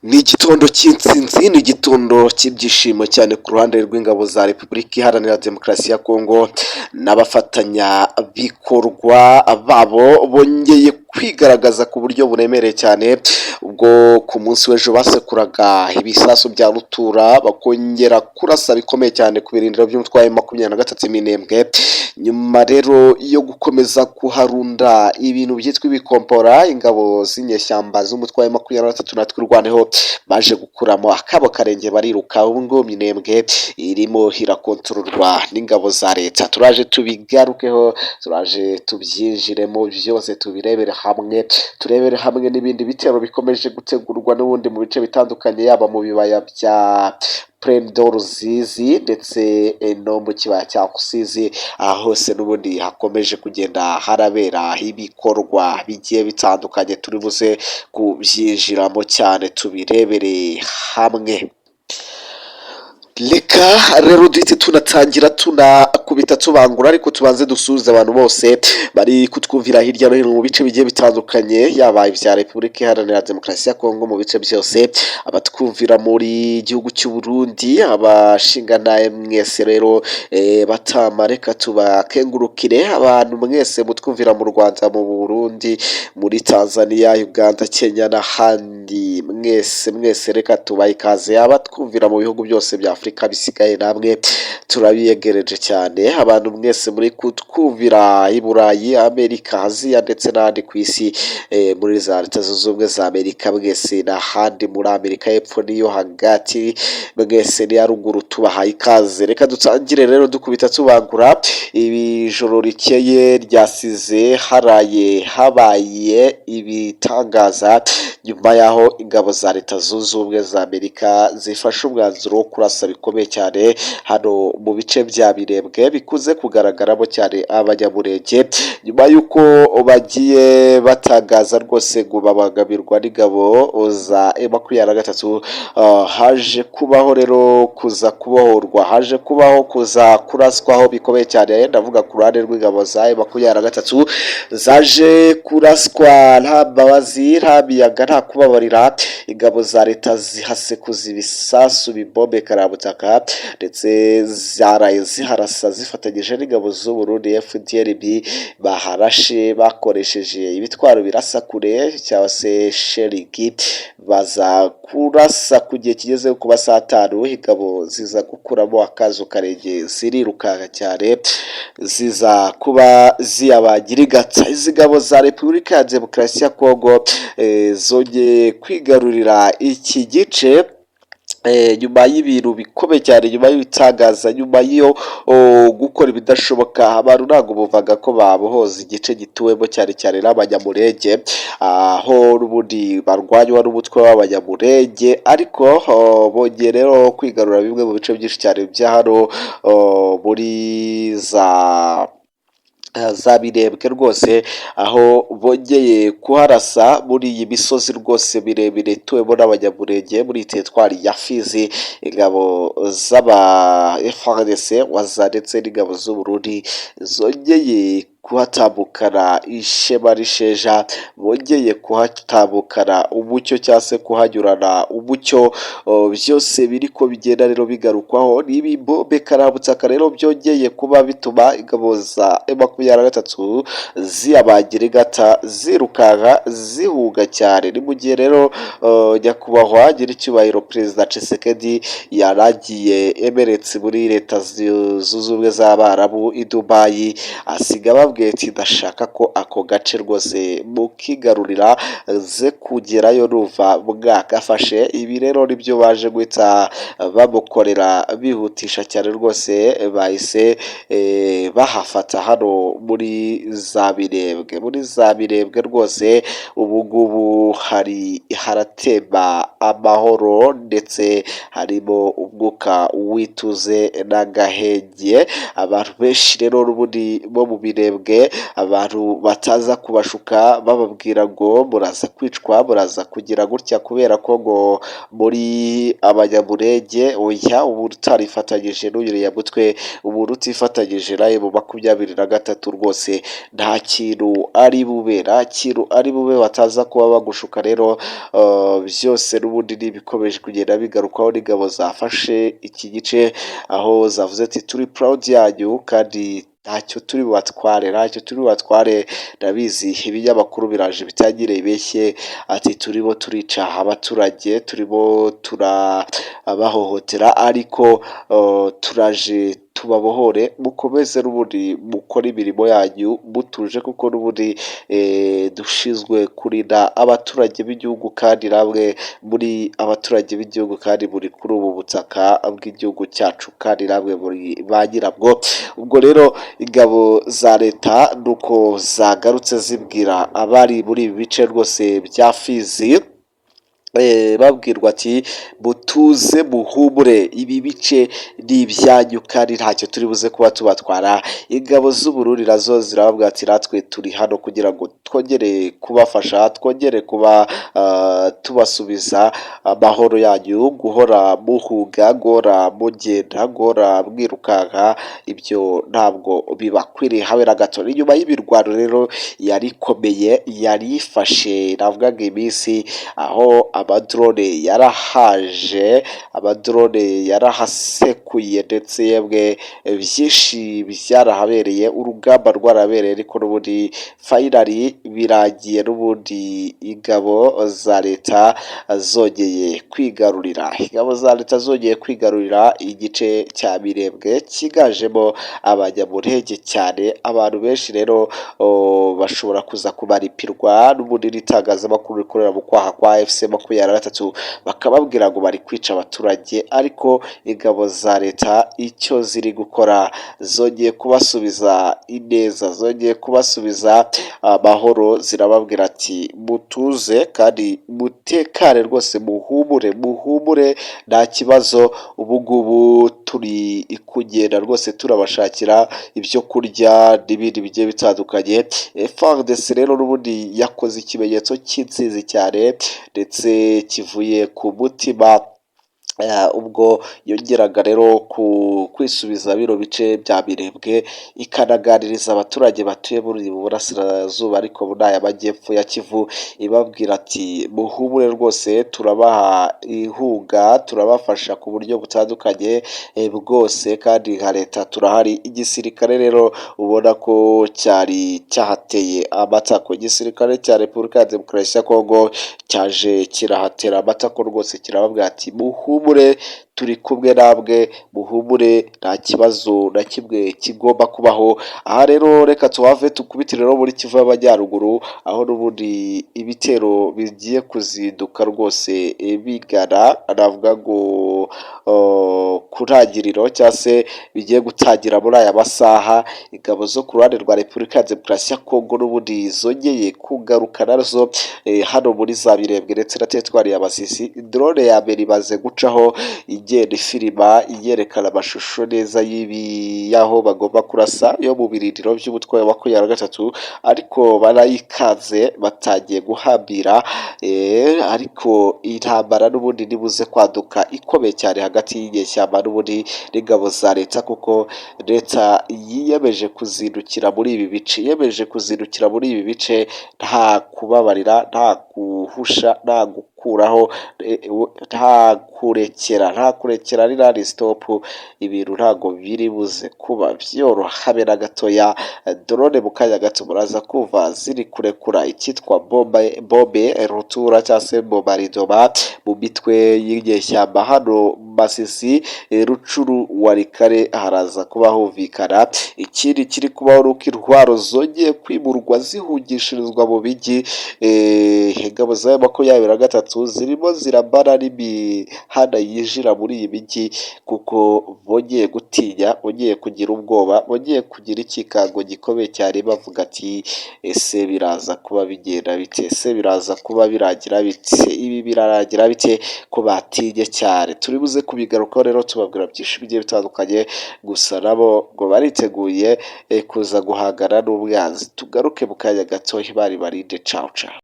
Ni igitondo cy'intsinzi, ni igitondo cy'ibyishimo cyane ku ruhande rw'ingabo za Repubulika Iharanira Demokarasi ya Kongo n'abafatanyabikorwa babo bongeye kwigaragaza ku buryo buremereye cyane, ubwo ku munsi w'ejo basekuraga ibisasu bya rutura bakongera kurasa bikomeye cyane ku birindiro by'umutwe wa M23 Minembwe, nyuma rero yo gukomeza kuharunda ibintu byitwa ibikompora, ingabo z'inyeshyamba z'umutwe wa M23 na twirwaneho baje gukuramo akabo karenge bariruka. Ubu ngubu Minembwe irimo irakontororwa n'ingabo za leta. Turaje tubigarukeho, turaje tubyinjiremo byose, tubirebere hamwe, turebere hamwe n'ibindi bitero bikomeje gutegurwa n'ubundi mu bice bitandukanye, yaba mu bibaya bya Plaine de Ruzizi ndetse no mu kibaya cya Rusizi, aha hose n'ubundi hakomeje kugenda harabera ibikorwa bigiye bitandukanye, turi buze kubyinjiramo cyane tubirebere hamwe. Reka rero duhite tunatangira tunakubita tubangura, ariko tubanze dusuhuze abantu bose bari kutwumvira hirya no hino mu bice bigiye bitandukanye, yaba ibya Repubulika Iharanira Demokarasi ya Kongo mu bice byose, abatwumvira muri gihugu cy'u Burundi, abashingana mwese rero batama, reka tubakengurukire. Abantu mwese mutwumvira mu Rwanda, mu Burundi, muri Tanzania, Uganda, Kenya n'ahandi, mwese reka tubahe ikaze. Abatwumvira mu bihugu byose bya Afurika bisigaye, namwe turabiyegereje cyane. Abantu mwese muri kutwumvira i Burayi, Amerika, Aziya ndetse n'ahandi ku isi, muri za Leta Zunze Ubumwe za Amerika mwese, n'ahandi muri Amerika y'Epfo n'iyo hagati, mwese n'iya ruguru, tubahaye ikaze. Reka dutangire rero dukubita tubangura. Ibi joro rikeye ryasize habaye ibitangaza nyuma y'aho ingabo za Leta Zunze Ubumwe za Amerika zifashe umwanzuro wo kurasa bikomeye cyane hano mu bice bya Minembwe bikuze kugaragaramo cyane abanyamurenge, nyuma y'uko bagiye batangaza rwose ngo babangamirwa n'ingabo za M23. Haje kubaho rero kuza kubohorwa, haje kubaho kuza kuraswaho bikomeye cyane, ndavuga ku ruhande rw'ingabo za M23 zaje kuraswa nta mbabazi, nta miyaga, nta kubabarira. Ingabo za leta zihasekuza ibisasu bibombe karabutaka, ndetse zaraye ziharasa zifatanyije n'ingabo z'u Burundi FDLB, baharashe bakoresheje ibitwaro birasa kure cyangwa se sheligi, baza kurasa ku gihe kigeze ku saa 5, ingabo ziza gukuramo akazu karenge zirirukanka cyane, ziza kuba ziyabagirigata. Izi ngabo za Repubulika ya Demokarasi ya Kongo zongeye kwigarurira iki gice nyuma y'ibintu bikomeye cyane, nyuma y'ibitangaza, nyuma yo gukora ibidashoboka. Abantu ntabwo bumvaga ko babohoza igice gituwemo cyane cyane n'abanyamurenge, aho n'ubundi barwanywa n'umutwe w'abanyamurenge, ariko bongeye rero kwigarura bimwe mu bice byinshi cyane bya hano muri za Minembwe rwose, aho bongeye kuharasa muri iyi misozi rwose miremire ituwemo n'abanyamurenge, muri teritwari ya Fizi. Ingabo z'aba FARDC ndetse n'ingabo z'u Burundi zongeye kuhatambukana ishema risheja, bongeye kuhatambukana umucyo cyangwa se kuhanyurana umucyo, byose biri ko bigenda rero bigarukwaho n'ibibombe karabutaka rero byongeye kuba bituma ingabo za M23 ziyabagirigata, zirukanka, zihunga cyane. Ni mu gihe rero nyakubahwa nyiricyubahiro Perezida Tshisekedi yaragiye Emirates muri Leta Zunze Ubumwe z'Abarabu i Dubai, asiga babwiye ati ndashaka ko ako gace rwose mukigarurira, ze kugerayo numva bwakafashe. Ibi rero nibyo baje guhita bamukorera bihutisha cyane rwose, bahise bahafata hano muri za Minembwe. Muri za Minembwe rwose ubu ngubu haratemba amahoro, ndetse harimo umwuka wituze n'agahenge. Abantu benshi rero n'ubundi bo mu Minembwe byabirembwe abantu bataza kubashuka bababwira ngo muraza kwicwa muraza kugira gutya kubera ko ngo muri abanyamurenge oya ubu utarifatanyije n'uriya mutwe ubu utifatanyije nawe mu 23 rwose nta kintu ari bube bataza kuba bagushuka rero byose n'ubundi n'ibikomeje kugenda bigarukaho n'ingabo zafashe iki gice aho zavuze ati turi proud yanyu kandi ntacyo turi bubatware ndabizi ibinyamakuru biraje bitangire beshye ati turimo turica abaturage turimo turabahohotera ariko turaje tubabohore mukomeze n'ubundi mukora imirimo yanyu mutuje kuko n'ubundi dushizwe kurinda abaturage b'igihugu kandi namwe muri abaturage b'igihugu kandi muri kuri ubu butaka bw'igihugu cyacu kandi namwe muri ba nyirabwo ubwo rero ingabo za leta nuko zagarutse zibwira abari muri ibi bice rwose bya Fizi babwirwa ati mutuze muhumure ibi bice ni ibyanyu kandi ntacyo turi buze kuba tubatwara ingabo z'Uburundi nazo zirababwira ati natwe turi hano kugira ngo twongere kubafasha twongere kuba tubasubiza amahoro yanyu guhora muhuga guhora mugenda guhora mwirukanka ibyo ntabwo bibakwiriye habe na gato inyuma y'ibirwano rero yari ikomeye yari ifashe navugaga iminsi aho amadrone yarahasekuye ndetse yebwe byinshi byarahabereye urugamba rwarabereye ariko n'ubundi finally biragiye n'ubundi ingabo za leta zongeye kwigarurira igice cya Mirembwe kiganjemo abanyamurenge cyane abantu benshi rero bashobora kuza kubaripirwa n'ubundi n'itangazamakuru rikorera mu kwaha kwa FC23 bakababwira ngo bari kwica abaturage ariko ingabo za leta icyo ziri gukora zongeye kubasubiza ineza zongeye kubasubiza amahoro zirababwira ati mutuze kandi mutekane rwose muhumure nta kibazo ubu ngubu turi kugenda rwose turabashakira ibyo kurya n'ibindi bigiye bitandukanye FARDC rero n'ubundi yakoze ikimenyetso cy'intsinzi cyane ndetse kivuye ku mutima ubwo yongeraga rero kwisubiza bino bice bya Mirembwe ikanaganiriza abaturage batuye muri burasirazuba ariko muri aya majyepfo ya Kivu ibabwira ati muhumure rwose turabaha inkunga turabafasha ku buryo butandukanye bwose kandi nka leta turahari igisirikare rero ubona ko cyari cyahateye amatako igisirikare cya Repubulika ya Demokarasi ya Kongo cyaje kirahatera amatako rwose kirababwira ati muhumure turi kumwe namwe muhumure nta kibazo na kimwe kigomba kubaho aha rero reka tuhave tukubitire rero muri Kivu y'Amajyaruguru aho n'ubundi ibitero bigiye kuzinduka rwose bigana navuga ngo kurangiriro cyangwa se bigiye gutangira muri aya masaha ingabo zo ku ruhande rwa Repubulika ya Demokarasi ya Kongo n'ubundi zongeye kugaruka nazo hano muri za Mirembwe ndetse na teritwari ya Masisi drone ya mbere imaze gucaho igenda ifirima yerekana amashusho neza y'aho bagomba kurasa yo mu birindiro by'umutwe wa 23 ariko barayikaze batagiye guhambira ariko intambara n'ubundi nibuze kwaduka ikomeye cyane hagati y'inyeshyamba n'ubundi n'ingabo za leta kuko leta yiyemeje kuzindukira muri ibi bice nta kubabarira nta guhusha nta gukuraho nta kurekera ari rari stop ibintu ntago biri buze kuba byoroha habe na gatoya drone mu kanya gato muraza kuva ziri kurekura icyitwa bombe rutura cyangwa se bombardoma mu mitwe y'inyeshyamba hano Masisi Rucuru Warikare haraza kuba humvikana ikindi kiri kubaho nuko intwaro zongeye kwimurwa zihugishirizwa mu bijyi ingabo za M23 zirimo zirabara n'imihanda yinjira muri iyi mijyi kuko bongeye gutinya bongeye kugira ubwoba bongeye kugira ikikango gikomeye cyane bavuga ati ese biraza kuba bigenda bite ese biraza kuba biragira bite ibi birarangira bite ko batinye cyane turi buze kubigarukaho rero tubabwira byinshi bigiye bitandukanye, gusa nabo ngo bariteguye kuza guhangana n'umwanzi. Tugaruke mu kanya gato bari barinde cawu cawu.